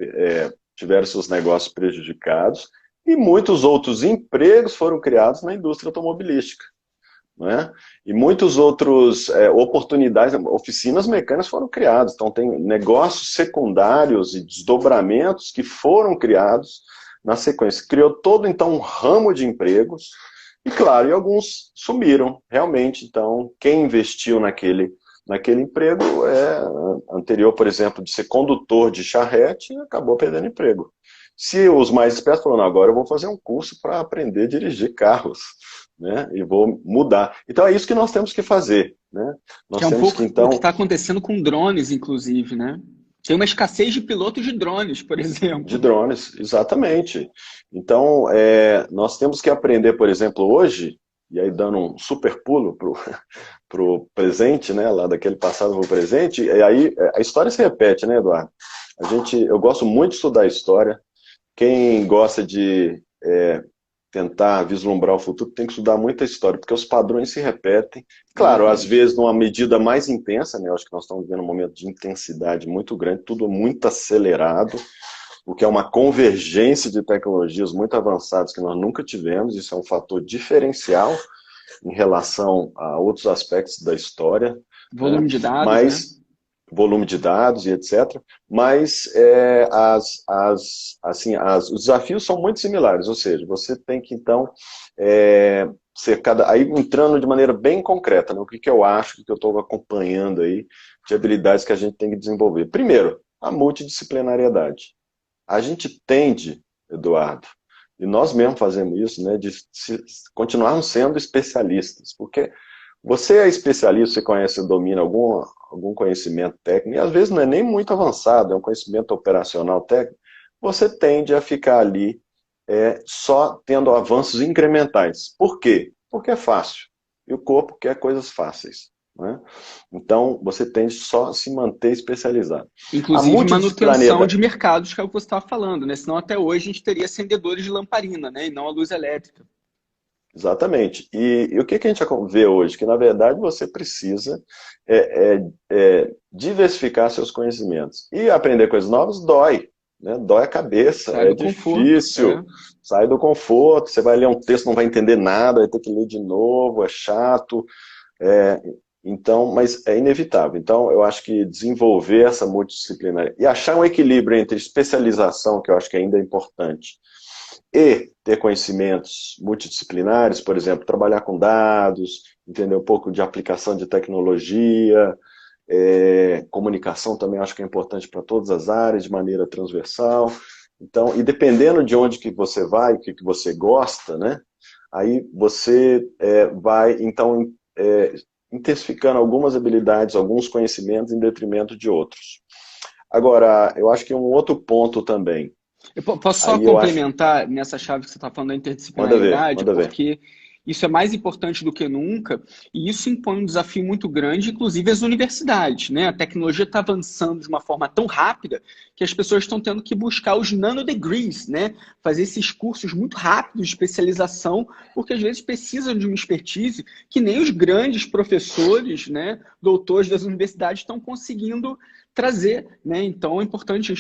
tiveram seus negócios prejudicados. E muitos outros empregos foram criados na indústria automobilística. Né? E muitos outros oportunidades, oficinas mecânicas foram criadas, então tem negócios secundários e desdobramentos que foram criados na sequência. Criou todo, então, um ramo de empregos, e claro, e alguns sumiram, realmente. Então, quem investiu naquele emprego anterior, por exemplo, de ser condutor de charrete, acabou perdendo emprego. Se os mais espertos falaram, agora eu vou fazer um curso para aprender a dirigir carros, né? E vou mudar. Então é isso que nós temos que fazer, né? Que Nós é um temos pouco que, o que então, está acontecendo com drones, inclusive, né? Tem uma escassez de pilotos de drones, por de exemplo. drones, exatamente. Então, nós temos que aprender, por exemplo, hoje, e aí dando um super pulo para o presente, né? Lá daquele passado para o presente, e aí a história se repete, né, Eduardo? Eu gosto muito de estudar história. Quem gosta de tentar vislumbrar o futuro tem que estudar muita história, porque os padrões se repetem. Claro, às vezes numa medida mais intensa, né? Eu acho que nós estamos vivendo um momento de intensidade muito grande, tudo muito acelerado, o que é uma convergência de tecnologias muito avançadas que nós nunca tivemos. Isso é um fator diferencial em relação a outros aspectos da história, né? Volume de dados, né? Mas volume de dados e etc. Mas os desafios são muito similares, ou seja, você tem que, então, aí entrando de maneira bem concreta, né, o que eu acho, o que eu estou acompanhando aí, de habilidades que a gente tem que desenvolver. Primeiro, a multidisciplinariedade. A gente tende, Eduardo, e nós mesmos fazemos isso, né, de continuarmos sendo especialistas, porque você é especialista, você conhece, domina algum conhecimento técnico, e às vezes não é nem muito avançado, é um conhecimento operacional técnico, você tende a ficar ali só tendo avanços incrementais. Por quê? Porque é fácil. E o corpo quer coisas fáceis. Né? Então, você tende só a se manter especializado. A Inclusive manutenção multidisciplinariedade. de mercados, que é o que você estava falando, né? Senão até hoje a gente teria acendedores de lamparina, né? E não a luz elétrica. Exatamente. E o que a gente vê hoje? Que, na verdade, você precisa diversificar seus conhecimentos. E aprender coisas novas dói, né? Dói a cabeça, Sai é do conforto. difícil, sai do conforto, você vai ler um texto, não vai entender nada, vai ter que ler de novo, é chato. Então, mas é inevitável. Então, eu acho que desenvolver essa multidisciplinaridade e achar um equilíbrio entre especialização, que eu acho que ainda é importante, e ter conhecimentos multidisciplinares, por exemplo, trabalhar com dados, entender um pouco de aplicação de tecnologia, comunicação também acho que é importante para todas as áreas, de maneira transversal. Então, e dependendo de onde que você vai, o que você gosta, né? Aí você vai, então, intensificando algumas habilidades, alguns conhecimentos em detrimento de outros. Agora, eu acho que um outro ponto também. Eu posso só complementar nessa chave que você está falando da interdisciplinaridade, Manda ver. porque isso é mais importante do que nunca, e isso impõe um desafio muito grande, inclusive às universidades, né? A tecnologia está avançando de uma forma tão rápida que as pessoas estão tendo que buscar os nanodegrees, né? Fazer esses cursos muito rápidos de especialização, porque às vezes precisam de uma expertise que nem os grandes professores, né, doutores das universidades estão conseguindo trazer, né? Então é importante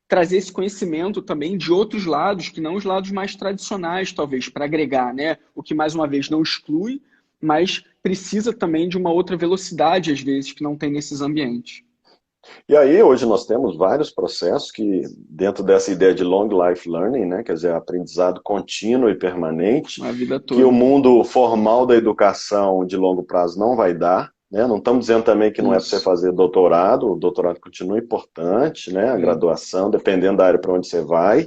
trazer esse conhecimento também de outros lados, que não os lados mais tradicionais, talvez, para agregar, né? O que, mais uma vez, não exclui, mas precisa também de uma outra velocidade, às vezes, que não tem nesses ambientes. E aí, hoje nós temos vários processos que, dentro dessa ideia de long life learning, né, quer dizer, aprendizado contínuo e permanente, A vida que o toda. mundo formal da educação de longo prazo não vai dar, né? Não estamos dizendo também que não é para você fazer doutorado, o doutorado continua importante, né? A graduação, dependendo da área para onde você vai.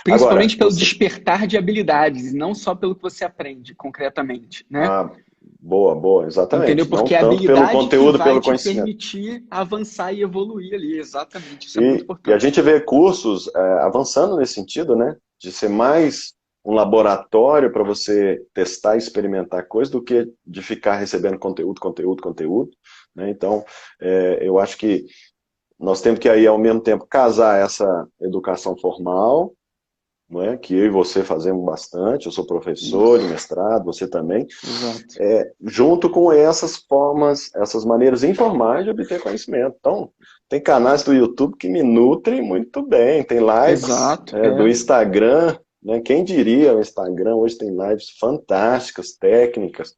Principalmente Agora, pelo despertar de habilidades, e não só pelo que você aprende concretamente, né? Ah, boa, Entendeu? exatamente. Não Porque é a tanto pelo habilidade que conteúdo, vai pelo te conhecimento. permitir avançar e evoluir ali, exatamente. Isso é muito E a importante. gente vê cursos avançando nesse sentido, né? De ser mais um laboratório para você testar e experimentar coisas do que de ficar recebendo conteúdo, né? Então, eu acho que nós temos que aí, ao mesmo tempo, casar essa educação formal, não é? Que eu e você fazemos bastante, eu sou professor de mestrado, você também, Exato. junto com essas formas, essas maneiras informais de obter conhecimento. Então, tem canais do YouTube que me nutrem muito bem, tem lives Exato. do Instagram, né? Quem diria, o Instagram hoje tem lives fantásticas, técnicas.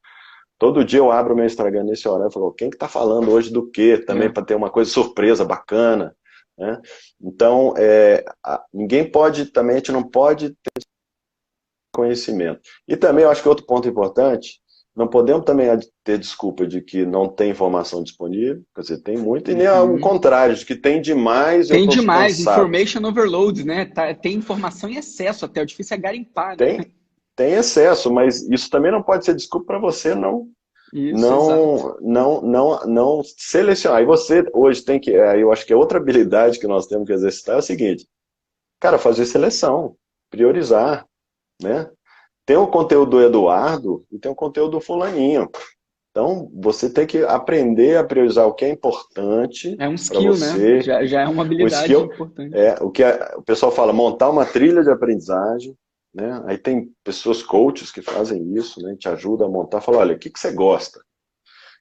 Todo dia eu abro o meu Instagram nesse horário e falo, quem que está falando hoje do quê? Também para ter uma coisa surpresa, bacana, né? Então, ninguém pode, também a gente não pode ter conhecimento. E também eu acho que outro ponto importante, não podemos também ter desculpa de que não tem informação disponível, quer dizer, tem muito, e nem o contrário, de que tem demais e eu Tem estou demais, cansado. information overload, né? Tem informação em excesso até, o difícil é garimpar, né? Tem excesso, mas isso também não pode ser desculpa para você Isso, exato. não selecionar. E você hoje tem que, eu acho que é outra habilidade que nós temos que exercitar é o seguinte, cara, fazer seleção, priorizar, né? Tem o conteúdo do Eduardo e tem o conteúdo do fulaninho. Então, você tem que aprender a priorizar o que é importante É um para skill, né? você. Já é uma O habilidade skill importante. o que o pessoal fala, montar uma trilha de aprendizagem, né? Aí tem pessoas, coaches, que fazem isso, né? Te ajudam a montar, fala, olha, o que você gosta? O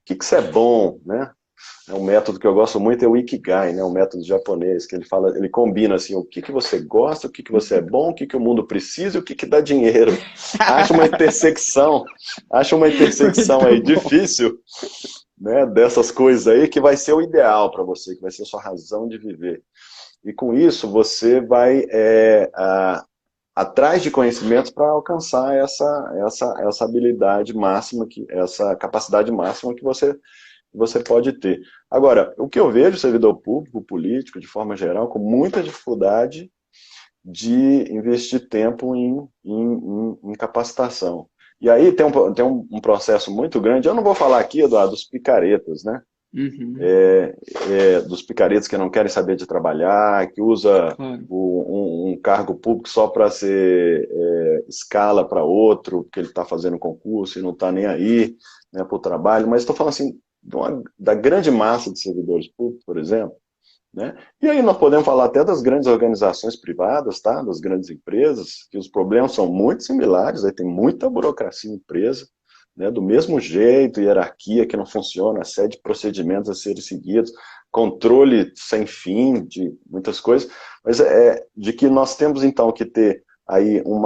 que você é bom, né? Um método que eu gosto muito é o Ikigai, né? Um método japonês, que ele fala, ele combina assim, o que você gosta, o que você é bom, o que o mundo precisa e o que dá dinheiro. Acha uma intersecção aí Muito bom. difícil, né? Dessas coisas aí que vai ser o ideal para você, que vai ser a sua razão de viver. E com isso você vai atrás de conhecimentos para alcançar essa habilidade máxima, essa capacidade máxima que você pode ter. Agora, o que eu vejo servidor público, político, de forma geral, com muita dificuldade de investir tempo em capacitação. E aí tem um processo muito grande, eu não vou falar aqui, Eduardo, dos picaretas, né? Uhum. Dos picaretas que não querem saber de trabalhar, que usa Claro. um cargo público só para ser escala para outro, que ele está fazendo concurso e não está nem aí, né, para o trabalho, mas estou falando assim, da grande massa de servidores públicos, por exemplo, né? E aí nós podemos falar até das grandes organizações privadas, tá? Das grandes empresas, que os problemas são muito similares, aí tem muita burocracia em empresa, né? Do mesmo jeito, hierarquia que não funciona, série de procedimentos a serem seguidos, controle sem fim de muitas coisas, mas de que nós temos então que ter aí um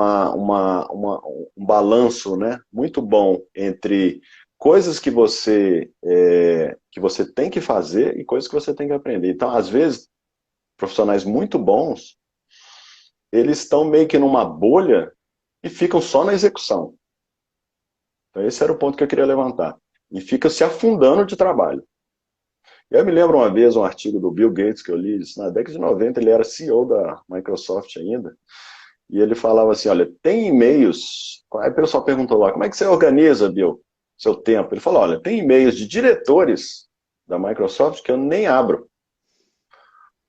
balanço, né, muito bom entre coisas que você tem que fazer e coisas que você tem que aprender. Então, às vezes, profissionais muito bons, eles estão meio que numa bolha e ficam só na execução. Então, esse era o ponto que eu queria levantar. E fica se afundando de trabalho. Eu me lembro uma vez um artigo do Bill Gates que eu li, na década de 90, ele era CEO da Microsoft ainda, e ele falava assim, olha, tem e-mails, aí o pessoal perguntou lá, como é que você organiza, Bill, seu tempo? Ele falou, olha, tem e-mails de diretores da Microsoft que eu nem abro,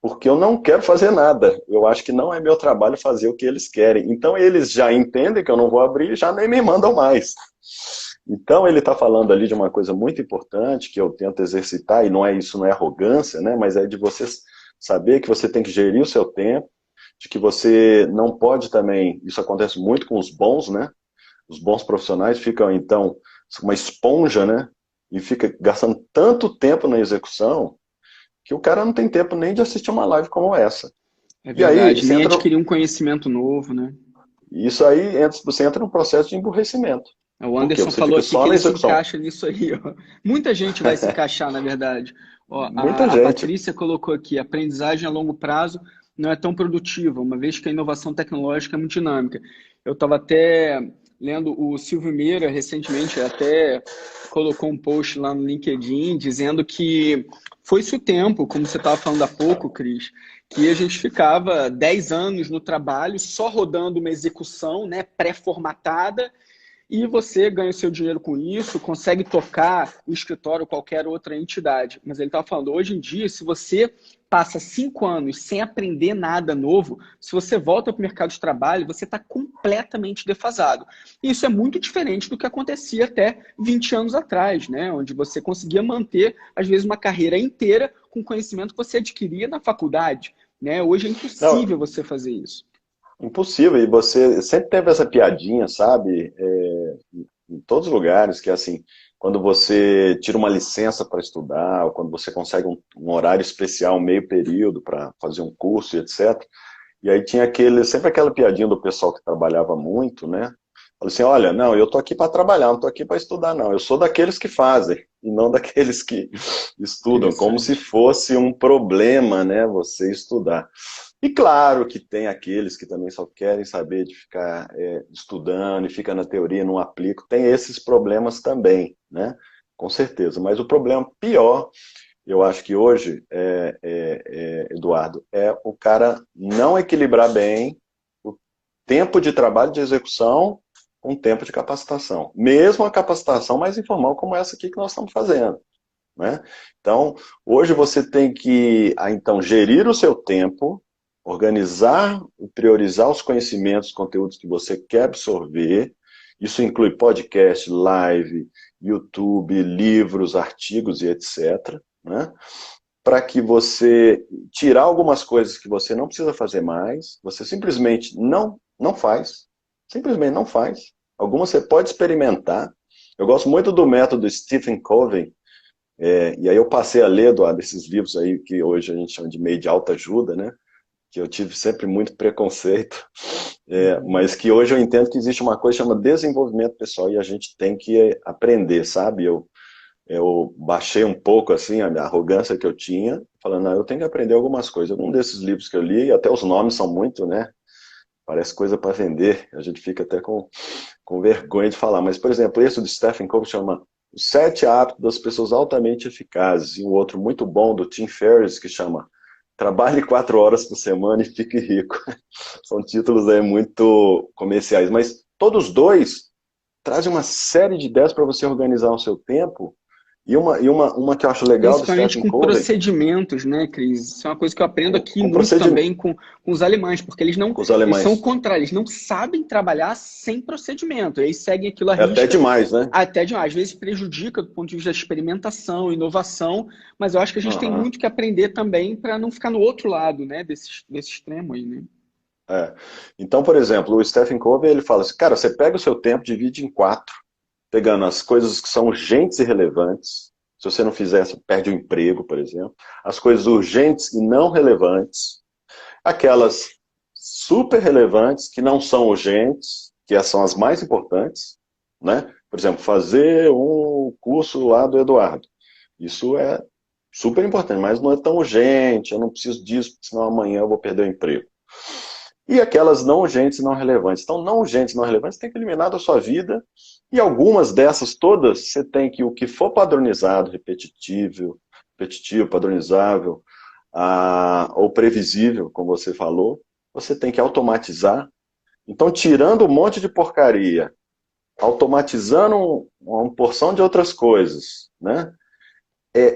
porque eu não quero fazer nada. Eu acho que não é meu trabalho fazer o que eles querem. Então eles já entendem que eu não vou abrir e já nem me mandam mais. Então ele está falando ali de uma coisa muito importante que eu tento exercitar, e não é isso, não é arrogância, né? Mas é de você saber que você tem que gerir o seu tempo, de que você não pode também, isso acontece muito com os bons, né? Os bons profissionais ficam, então, uma esponja, né? E fica gastando tanto tempo na execução que o cara não tem tempo nem de assistir uma live como essa. É E aí, verdade, nem adquirir um conhecimento novo, né? isso aí, você entra num processo de emburrecimento. O Por quê? Anderson Você falou fica aqui só que na ele se execução. encaixa nisso aí, ó. Muita gente vai se encaixar, na verdade. Ó, Muita a gente. Patrícia colocou aqui, aprendizagem a longo prazo não é tão produtiva, uma vez que a inovação tecnológica é muito dinâmica. Eu estava até lendo o Silvio Meira recentemente, até colocou um post lá no LinkedIn dizendo que foi-se o tempo, como você estava falando há pouco, Cris, que a gente ficava 10 anos no trabalho só rodando uma execução, né, pré-formatada, e você ganha o seu dinheiro com isso, consegue tocar o escritório ou qualquer outra entidade. Mas ele estava falando, hoje em dia, se você passa 5 anos sem aprender nada novo, se você volta para o mercado de trabalho, você está completamente defasado. E isso é muito diferente do que acontecia até 20 anos atrás, né? Onde você conseguia manter, às vezes, uma carreira inteira com conhecimento que você adquiria na faculdade. Né? Hoje é Não, impossível você fazer isso. impossível. E você sempre teve essa piadinha, sabe? Em todos os lugares, que é assim, quando você tira uma licença para estudar, ou quando você consegue um horário especial, meio período, para fazer um curso e etc. E aí tinha sempre aquela piadinha do pessoal que trabalhava muito, né? Falou assim, olha, não, eu tô aqui para trabalhar, não tô aqui para estudar, não. Eu sou daqueles que fazem, e não daqueles que estudam, como se Interessante. fosse um problema, né, você estudar. E claro que tem aqueles que também só querem saber de ficar estudando e fica na teoria, não aplica. Tem esses problemas também, né? Com certeza. Mas o problema pior, eu acho que hoje, Eduardo, é o cara não equilibrar bem o tempo de trabalho de execução com o tempo de capacitação. Mesmo a capacitação mais informal como essa aqui que nós estamos fazendo, né? Então, hoje você tem que, então, gerir o seu tempo, organizar e priorizar os conhecimentos, conteúdos que você quer absorver. Isso inclui podcast, live, YouTube, livros, artigos e etc. Né? Para que você tirar algumas coisas que você não precisa fazer mais, você simplesmente não faz. Simplesmente não faz. Algumas você pode experimentar. Eu gosto muito do método Stephen Covey, e aí eu passei a ler, Eduardo, esses livros aí que hoje a gente chama de meio de alta ajuda, né? Que eu tive sempre muito preconceito, mas que hoje eu entendo que existe uma coisa que chama desenvolvimento pessoal e a gente tem que aprender, sabe? Eu baixei um pouco assim a minha arrogância que eu tinha, falando, não, eu tenho que aprender algumas coisas. Algum desses livros que eu li, até os nomes são muito, né? Parece coisa para vender, a gente fica até com vergonha de falar. Mas, por exemplo, esse do Stephen Covey chama Os 7 Hábitos das Pessoas Altamente Eficazes, e um outro muito bom do Tim Ferriss que chama Trabalhe 4 horas por semana e fique rico. São títulos aí muito comerciais, mas todos dois trazem uma série de ideias para você organizar o seu tempo. E uma que eu acho legal do Principalmente Stephen com Covey, procedimentos, né, Cris? Isso é uma coisa que eu aprendo aqui com muito procedimento, também com os alemães, porque com os eles são o alemães. contrário, eles não sabem trabalhar sem procedimento, eles seguem aquilo à É até risca, demais, né? até demais. Às vezes prejudica do ponto de vista da experimentação, inovação, mas eu acho que a gente tem Uhum. muito que aprender também para não ficar no outro lado, né, desse extremo aí, né? É. Então, por exemplo, o Stephen Covey, ele fala assim, cara, você pega o seu tempo, divide em 4, pegando as coisas que são urgentes e relevantes. Se você não fizer, você perde o emprego, por exemplo. As coisas urgentes e não relevantes. Aquelas super relevantes, que não são urgentes, que são as mais importantes, né? Por exemplo, fazer um curso lá do Eduardo. Isso é super importante, mas não é tão urgente, eu não preciso disso, senão amanhã eu vou perder o emprego. E aquelas não urgentes e não relevantes. Então, não urgentes e não relevantes tem que eliminar da sua vida. E algumas dessas todas, você tem que, o que for padronizado, repetitivo, padronizável, ou previsível, como você falou, você tem que automatizar. Então, tirando um monte de porcaria, automatizando uma porção de outras coisas, né?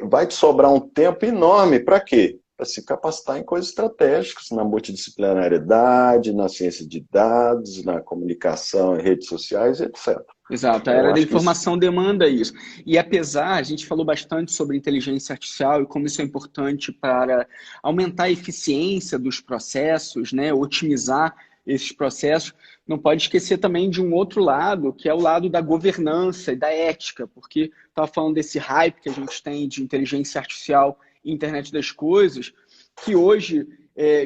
Vai te sobrar um tempo enorme para quê? para se capacitar em coisas estratégicas, na multidisciplinariedade, na ciência de dados, na comunicação em redes sociais, etc. Exato, a Eu era da acho que isso... informação demanda isso. E apesar, a gente falou bastante sobre inteligência artificial e como isso é importante para aumentar a eficiência dos processos, né, otimizar esses processos, não pode esquecer também de um outro lado, que é o lado da governança e da ética, porque estava falando desse hype que a gente tem de inteligência artificial e internet das coisas, que hoje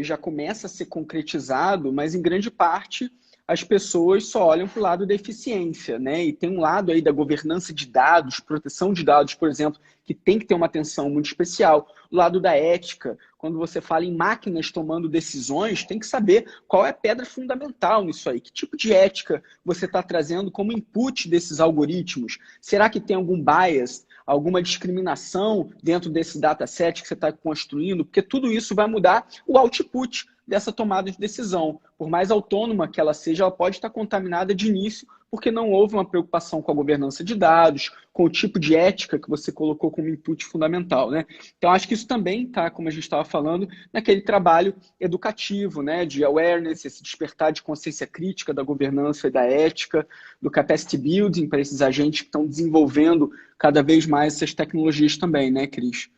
já começa a ser concretizado, mas em grande parte as pessoas só olham para o lado da eficiência, né? E tem um lado aí da governança de dados, proteção de dados, por exemplo, que tem que ter uma atenção muito especial. O lado da ética, quando você fala em máquinas tomando decisões, tem que saber qual é a pedra fundamental nisso aí. Que tipo de ética você está trazendo como input desses algoritmos? Será que tem algum bias, alguma discriminação dentro desse dataset que você está construindo? Porque tudo isso vai mudar o output dessa tomada de decisão. Por mais autônoma que ela seja, ela pode estar contaminada de início, porque não houve uma preocupação com a governança de dados, com o tipo de ética que você colocou como input fundamental, né? Então, acho que isso também está, como a gente estava falando, naquele trabalho educativo, né? De awareness, esse despertar de consciência crítica da governança e da ética, do capacity building para esses agentes que estão desenvolvendo cada vez mais essas tecnologias também, né, Cris?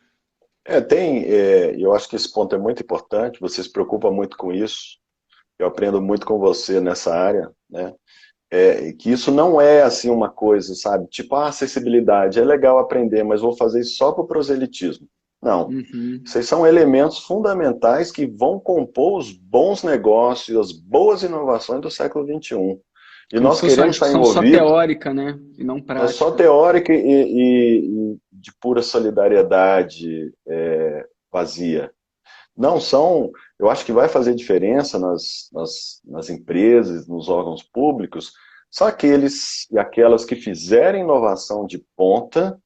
Eu acho que esse ponto é muito importante, você se preocupa muito com isso, eu aprendo muito com você nessa área, né? Que isso não é assim uma coisa, sabe? Tipo, acessibilidade, é legal aprender, mas vou fazer isso só para o proselitismo. Não. Uhum. Esses são elementos fundamentais que vão compor os bons negócios, as boas inovações do século XXI. E Como nós se fosse uma queremos estar discussão só envolvidos. teórica, né? E não É só prática. teórica e de pura solidariedade vazia. Não são, eu acho que vai fazer diferença nas empresas, nos órgãos públicos, só aqueles e aquelas que fizerem inovação de ponta,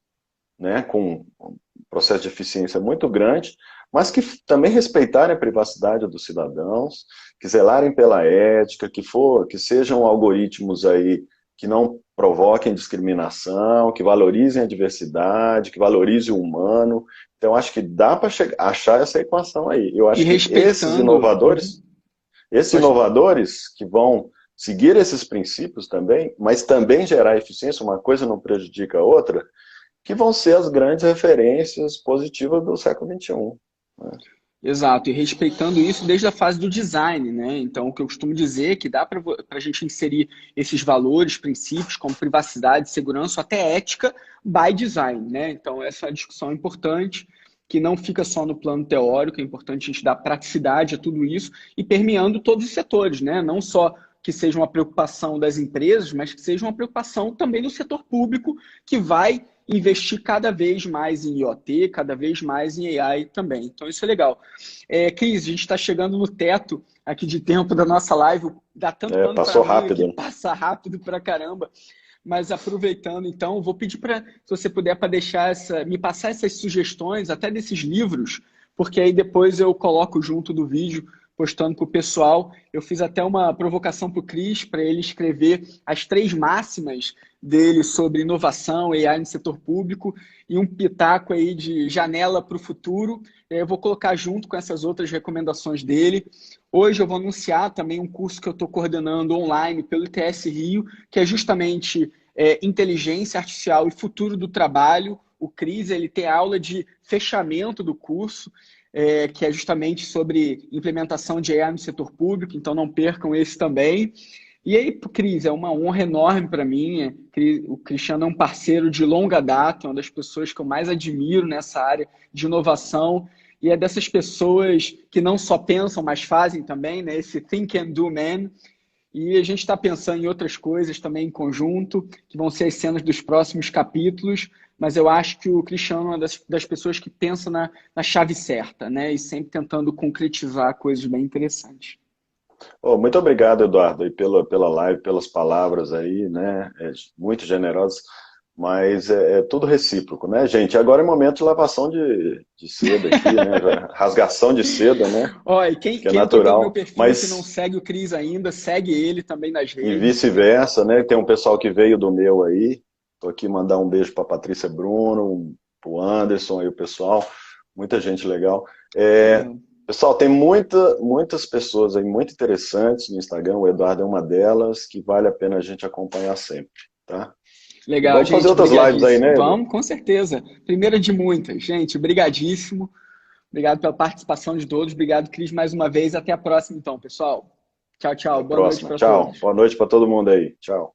né, com um processo de eficiência muito grande, mas que também respeitarem a privacidade dos cidadãos, que zelarem pela ética, que sejam algoritmos aí que não provoquem discriminação, que valorizem a diversidade, que valorizem o humano. Então, acho que dá para achar essa equação aí. Eu E acho que respeitando. esses Pode falar. inovadores que vão seguir esses princípios também, mas também gerar eficiência, uma coisa não prejudica a outra, que vão ser as grandes referências positivas do século XXI. Né? Exato, e respeitando isso desde a fase do design, né? Então, o que eu costumo dizer é que dá para a gente inserir esses valores, princípios, como privacidade, segurança, até ética, by design, né? Então, essa é uma discussão importante, que não fica só no plano teórico, é importante a gente dar praticidade a tudo isso e permeando todos os setores, né? Não só que seja uma preocupação das empresas, mas que seja uma preocupação também do setor público, que vai investir cada vez mais em IoT, cada vez mais em AI também. Então, isso é legal. Cris, a gente está chegando no teto aqui de tempo da nossa live. Dá tanto pano para Passou manga aqui, rápido. passa rápido pra caramba. Mas aproveitando, então, vou pedir para, se você puder, para deixar me passar essas sugestões, até desses livros, porque aí depois eu coloco junto do vídeo, postando para o pessoal. Eu fiz até uma provocação para o Cris, para ele escrever as 3 máximas dele sobre inovação, AI no setor público, e um pitaco aí de janela para o futuro. Eu vou colocar junto com essas outras recomendações dele. Hoje eu vou anunciar também um curso que eu estou coordenando online pelo ITS Rio, que é justamente Inteligência Artificial e Futuro do Trabalho. O Cris, ele tem aula de fechamento do curso, que é justamente sobre implementação de AI no setor público, então não percam esse também. E aí, Cris, é uma honra enorme para mim. O Cristiano é um parceiro de longa data, uma das pessoas que eu mais admiro nessa área de inovação. E é dessas pessoas que não só pensam, mas fazem também, né? Esse Think and Do Man. E a gente está pensando em outras coisas também em conjunto, que vão ser as cenas dos próximos capítulos. Mas eu acho que o Cristiano é uma das pessoas que pensa na chave certa, né? E sempre tentando concretizar coisas bem interessantes. Muito obrigado, Eduardo, e pela live, pelas palavras aí, né? Muito generosas, mas é tudo recíproco, né, gente? Agora é momento de lavação de seda aqui, né? Rasgação de seda, né? Ó, e quem Que é entrou pelo meu natural, perfil que não mas segue o Cris ainda, segue ele também nas e redes. vice-versa, né? Tem um pessoal que veio do meu aí. Tô aqui mandar um beijo para Patrícia Bruno, pro Anderson aí, o pessoal, muita gente legal. Legal. Pessoal, tem muitas pessoas aí muito interessantes no Instagram, o Eduardo é uma delas, que vale a pena a gente acompanhar sempre, tá? E Legal, vamos fazer gente, outras lives aí, brigadíssimo. né, Edu? Vamos, com certeza. Primeira de muitas. Gente, brigadíssimo. Obrigado pela participação de todos. Obrigado, Cris, mais uma vez. Até a próxima, então, pessoal. Tchau, Até tchau. a Boa noite próxima. para Tchau. todos. Boa noite para todo mundo aí. Tchau.